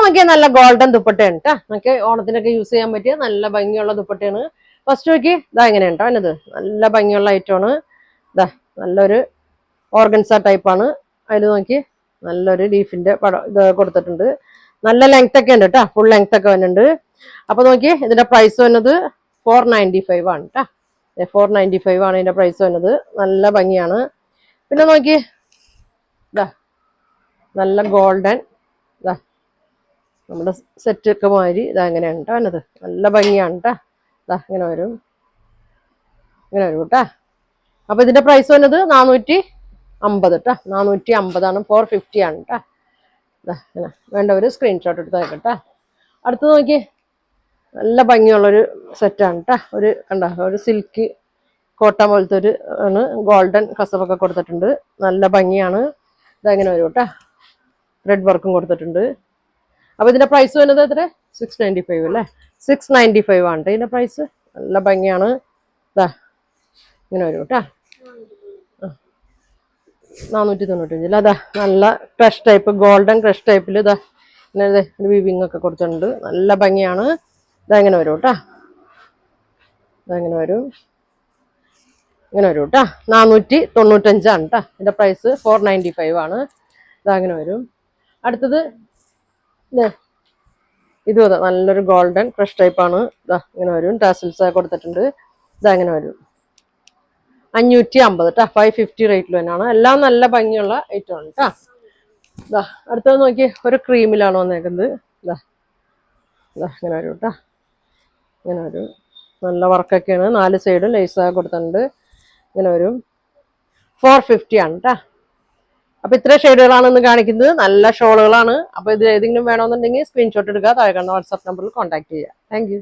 നോക്കിയാൽ നല്ല ഗോൾഡൻ ദുപ്പട്ടയാണ് കേട്ടോ. നമുക്ക് ഓണത്തിനൊക്കെ യൂസ് ചെയ്യാൻ പറ്റിയ നല്ല ഭംഗിയുള്ള ദുപ്പട്ടയാണ്. ഫസ്റ്റ് നോക്കി ഇതാ എങ്ങനെയാണ് കേട്ടോ അതിനത് നല്ല ഭംഗിയുള്ള ഐറ്റമാണ്. ഇതാ നല്ലൊരു ഓർഗൻസ ടൈപ്പാണ്. അതിൽ നോക്കി നല്ലൊരു ലീഫിന്റെ പടം ഇത് കൊടുത്തിട്ടുണ്ട്. നല്ല ലെങ്ത് ഒക്കെ ഉണ്ട് കേട്ടോ, ഫുൾ ലെങ്ത് ഒക്കെ വരുന്നുണ്ട്. അപ്പൊ നോക്കി ഇതിന്റെ പ്രൈസ് വന്നത് 495 ആണ് കേട്ടോ. 495 ആണ് ഇതിന്റെ പ്രൈസ് വന്നത്. നല്ല ഭംഗിയാണ്. പിന്നെ നോക്കി ഇതാ നല്ല ഗോൾഡൻ ഇതാ നമ്മുടെ സെറ്റ് ഒക്കെ മാതിരി ഇതാ എങ്ങനെയാണ് കേട്ടോ അതിനത് നല്ല ഭംഗിയാണ് കേട്ടോ. ഇതാ ഇങ്ങനെ വരും കേട്ടോ. അപ്പൊ ഇതിന്റെ പ്രൈസ് വന്നത് 450 കേട്ടോ. 450 ആണ്. 450 ആണ് കേട്ടോ. ഇങ്ങനെ വേണ്ടവര് സ്ക്രീൻഷോട്ട് എടുത്ത് കേട്ടോ. അടുത്ത് നോക്കി നല്ല ഭംഗിയുള്ളൊരു സെറ്റാണ് കേട്ടോ. ഒരു കണ്ട ഒരു സിൽക്ക് കോട്ട പോലത്തെ ഒരു ആണ്. ഗോൾഡൻ കസവൊക്കെ കൊടുത്തിട്ടുണ്ട്. നല്ല ഭംഗിയാണ്. ഇതങ്ങനെ വരും കേട്ടോ. ത്രെഡ് വർക്കും കൊടുത്തിട്ടുണ്ട്. അപ്പൊ ഇതിന്റെ പ്രൈസ് വരുന്നത് എത്ര? 695 അല്ലേ? 695 ആണ് ഇതിന്റെ പ്രൈസ്. നല്ല ഭംഗിയാണ്. ഇതാ ഇങ്ങനെ വരും കേട്ടോ. 495 അതാ നല്ല ക്രഷ് ടൈപ്പ് ഗോൾഡൻ ക്രഷ് ടൈപ്പിൽ ഇതാ ഇങ്ങനെ ഒരു വീവിങ് ഒക്കെ കൊടുത്തിട്ടുണ്ട്. നല്ല ഭംഗിയാണ്. ഇതെങ്ങനെ വരും കേട്ടോ. ഇതെങ്ങനെ വരും ഇങ്ങനെ വരും കേട്ടോ. 495 ആണ് കേട്ടോ. ഇതിന്റെ പ്രൈസ് 495 ആണ്. ഇതങ്ങനെ വരും. അടുത്തത് ഇതും അതെ നല്ലൊരു ഗോൾഡൻ ക്രഷ് ടൈപ്പാണ്. ഇതാ ഇങ്ങനെ വരും. ടാസിൽസ് കൊടുത്തിട്ടുണ്ട്. ഇതങ്ങനെ വരും 550 കേട്ടോ. 550 റേറ്റിൽ തന്നെയാണ്. എല്ലാം നല്ല ഭംഗിയുള്ള ഐറ്റം ആണ് കേട്ടോ. ഇതാ അടുത്തത് നോക്കി ഒരു ക്രീമിലാണ് വന്നേക്കുന്നത്. ഇതാ ഇതാ ഇങ്ങനെ വരും കേട്ടോ. ഇങ്ങനെ വരും. നല്ല വർക്കൊക്കെയാണ്. 4 സൈഡും ലേസൊക്കെ കൊടുത്തിട്ടുണ്ട്. ഇങ്ങനെ വരും. 450 ആണ് കേട്ടോ. അപ്പൊ ഇത്ര ഷെയ്ഡുകളാണ് ഇന്ന് കാണിക്കുന്നത്. നല്ല ഷോളുകളാണ്. അപ്പൊ ഇത് ഏതെങ്കിലും വേണമെന്നുണ്ടെങ്കിൽ സ്ക്രീൻഷോട്ട് എടുക്കുക. താഴെ കാണുന്ന വാട്സാപ്പ് നമ്പറിൽ കോൺടാക്ട് ചെയ്യുക. Thank you.